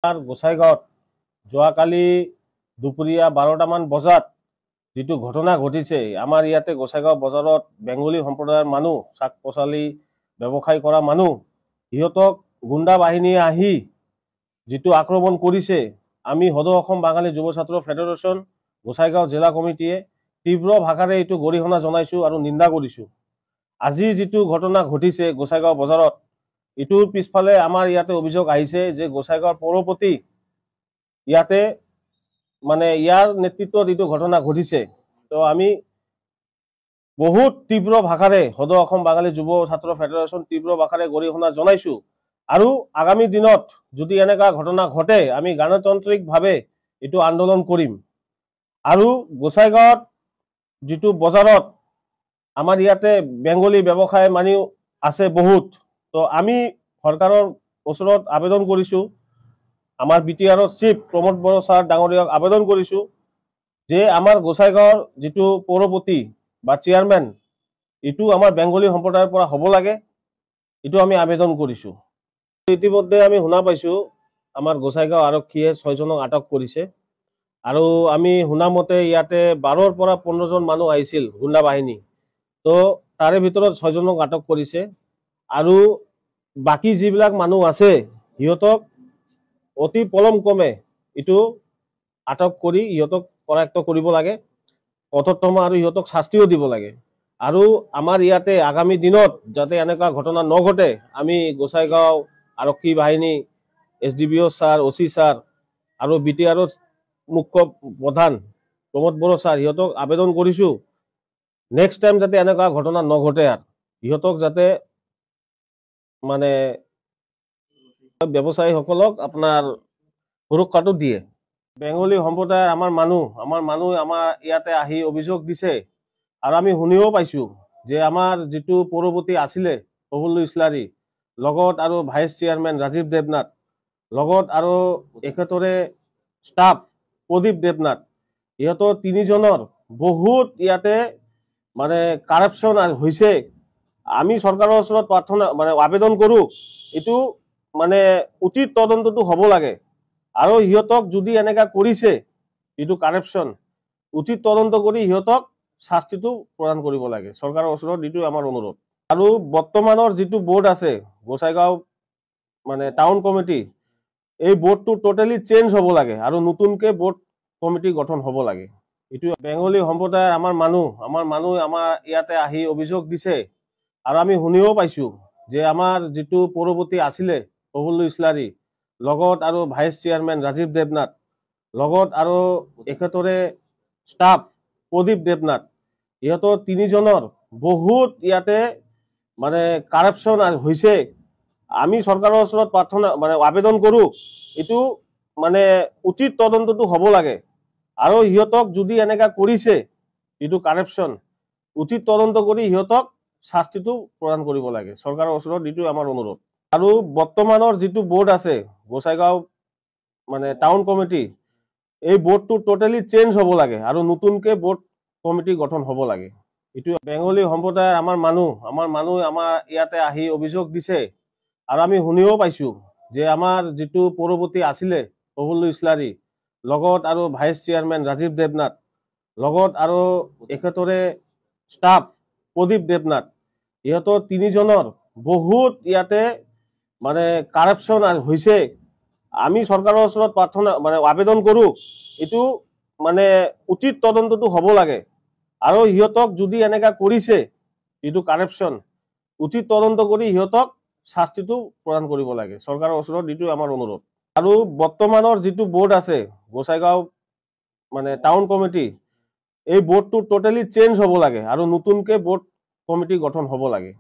গোসাইগাঁৱত যোৱাকালি দুপৰীয়া 12টামান বজাত যিটো ঘটনা ঘটিছে, আমাৰ ইয়াতে গোসাইগাঁও বজাৰত বেংগলী সম্প্ৰদায়ৰ মানুহ, শাক পাচলি ব্যৱসায় কৰা মানুহ, সিহঁতক গুণ্ডা বাহিনীয়ে আহি যিটো আক্ৰমণ কৰিছে, আমি সদৌ অসম বাঙালী যুৱ ছাত্ৰ ফেডাৰেশ্যন গোসাইগাঁও জিলা কমিটিয়ে তীব্ৰ ভাষাৰে এইটো গৰিহণা জনাইছোঁ আৰু নিন্দা কৰিছোঁ। আজি যিটো ঘটনা ঘটিছে গোসাইগাঁও বজাৰত, ইটোৰ পিছফালে আমাৰ ইয়াতে অভিযোগ আহিছে যে গোসাইগাঁৱৰ পৌৰপতি ইয়াতে ইয়াৰ নেতৃত্বত এইটো ঘটনা ঘটিছে। তো আমি বহুত তীব্ৰ ভাষাৰে সদৌ অসম বাঙালী যুৱ ছাত্ৰ ফেডাৰেশ্যন তীব্ৰ ভাষাৰে গৰিহণা জনাইছোঁ আৰু আগামী দিনত যদি এনেকুৱা ঘটনা ঘটে আমি গণতান্ত্ৰিকভাৱে এইটো আন্দোলন কৰিম। আৰু গোসাইগাঁৱত যিটো বজাৰত আমাৰ ইয়াতে বেংগলী ব্যৱসায় মানুহ আছে বহুত, তো আমি চৰকাৰৰ ওচৰত আবেদন কৰিছোঁ, আমাৰ BTRৰ চিফ প্ৰমোদ বড়ো ছাৰ ডাঙৰীয়াক আবেদন কৰিছোঁ যে আমাৰ গোসাইগাঁৱৰ যিটো পৌৰপতি বা চেয়াৰমেন, এইটো আমাৰ বেংগলী সম্প্ৰদায়ৰ পৰা হ'ব লাগে, এইটো আমি আবেদন কৰিছোঁ। ইতিমধ্যে আমি শুনা পাইছোঁ আমাৰ গোসাইগাঁও আৰক্ষীয়ে 6জনক আটক কৰিছে আৰু আমি শুনা মতে ইয়াতে 12ৰ পৰা 15জন মানুহ আহিছিল গুণ্ডা বাহিনী, তো তাৰে ভিতৰত 6জনক আটক কৰিছে আৰু বাকী যিবিলাক মানুহ আছে সিহঁতক অতি পলমক্ৰমে এইটো আটক কৰি ইহঁতক কৰায়ত্ব কৰিব লাগে, কঠোৰতম আৰু ইহঁতক শাস্তিও দিব লাগে। আৰু আমাৰ ইয়াতে আগামী দিনত যাতে এনেকুৱা ঘটনা নঘটে আমি গোসাইগাঁও আৰক্ষী বাহিনী, SDBO ছাৰ, OC ছাৰ আৰু BTRৰ মুখ্য প্ৰধান প্ৰমোদ বড়ো ছাৰ সিহঁতক আবেদন কৰিছোঁ নেক্সট টাইম যাতে এনেকুৱা ঘটনা নঘটে আৰু ইহঁতক যাতে ব্যৱসায়ীসকলক আপোনাৰ সুৰক্ষাটো দিয়ে। বেংগলী সম্প্ৰদায়ৰ আমাৰ মানুহ আমাৰ ইয়াতে আহি অভিযোগ দিছে আৰু আমি শুনিও পাইছোঁ যে আমাৰ যিটো পৌৰপতি আছিলে প্ৰফুল্ল ইছলাৰী, লগত আৰু ভাইচ চেয়াৰমেন ৰাজীৱ দেৱনাথ, লগত আৰু এখেতৰে ষ্টাফ প্ৰদীপ দেৱনাথ, ইহঁতৰ 3জনৰ বহুত ইয়াতে কাৰাপশ্যন হৈছে। আমি চৰকাৰৰ ওচৰত প্ৰাৰ্থনা আবেদন কৰোঁ এইটো উচিত তদন্তটো হ'ব লাগে আৰু সিহঁতক যদি এনেকুৱা কৰিছে যিটো কাৰাপশ্যন, উচিত তদন্ত কৰি সিহঁতক শাস্তিটো প্ৰদান কৰিব লাগে। চৰকাৰৰ ওচৰত এইটো আমাৰ অনুৰোধ। আৰু বৰ্তমানৰ যিটো বোৰ্ড আছে গোসাইগাঁও টাউন কমিটি, এই বোৰ্ডটো টোটেলি চেঞ্জ হ'ব লাগে আৰু নতুনকৈ বোৰ্ড কমিটি গঠন হ'ব লাগে। এইটো বেংগলী সম্প্ৰদায়ৰ আমাৰ মানুহ আমাৰ ইয়াতে আহি অভিযোগ দিছে আৰু আমি শুনিও পাইছোঁ যে আমাৰ যিটো পৌৰপতি আছিলে প্ৰফুল্ল ইছলাৰী, লগত আৰু ভাইচ চেয়াৰমেন ৰাজীৱ দেৱনাথ, লগত আৰু এখেতৰে ষ্টাফ প্ৰদীপ দেৱনাথ, ইহঁতৰ 3জনৰ বহুত ইয়াতে কাৰাপশ্যন হৈছে। আমি চৰকাৰৰ ওচৰত প্ৰাৰ্থনা আবেদন কৰোঁ এইটো উচিত তদন্তটো হ'ব লাগে আৰু সিহঁতক যদি এনেকুৱা কৰিছে যিটো কাৰাপশ্যন, উচিত তদন্ত কৰি সিহঁতক শাস্তিটো প্ৰদান কৰিব লাগে। চৰকাৰৰ ওচৰত এইটো আমাৰ অনুৰোধ। আৰু বৰ্তমানৰ যিটো বোৰ্ড আছে গোসাইগাঁও টাউন কমিটি, এই বোৰ্ডটো টোটেলি চেঞ্জ হ'ব লাগে আৰু নতুনকৈ বোৰ্ড কমিটি গঠন হ'ব লাগে। এইটো বেংগলী সম্প্ৰদায়ৰ আমাৰ মানুহ আমাৰ ইয়াতে আহি অভিযোগ দিছে আৰু আমি শুনিও পাইছোঁ যে আমাৰ যিটো পৌৰপতি আছিলে প্ৰফুল্ল ইছলাৰী, লগত আৰু ভাইচ চেয়াৰমেন ৰাজীৱ দেৱনাথ, লগত আৰু এখেতৰে ষ্টাফ প্ৰদীপ দেৱনাথ, ইহঁতৰ 3জনৰ বহুত ইয়াতে কাৰাপশ্যন হৈছে। আমি চৰকাৰৰ ওচৰত প্ৰাৰ্থনা আবেদন কৰোঁ এইটো উচিত তদন্তটো হ'ব লাগে আৰু সিহঁতক যদি এনেকুৱা কৰিছে যিটো কাৰাপশ্যন, উচিত তদন্ত কৰি সিহঁতক শাস্তিটো প্ৰদান কৰিব লাগে। চৰকাৰৰ ওচৰত এইটো আমাৰ অনুৰোধ। আৰু বৰ্তমানৰ যিটো বোৰ্ড আছে গোসাইগাঁও টাউন কমিটি, এই বোৰ্ডটো টোটেলি চেঞ্জ হ'ব লাগে আৰু নতুনকৈ বোৰ্ড কমিটি গঠন হ'ব লাগে।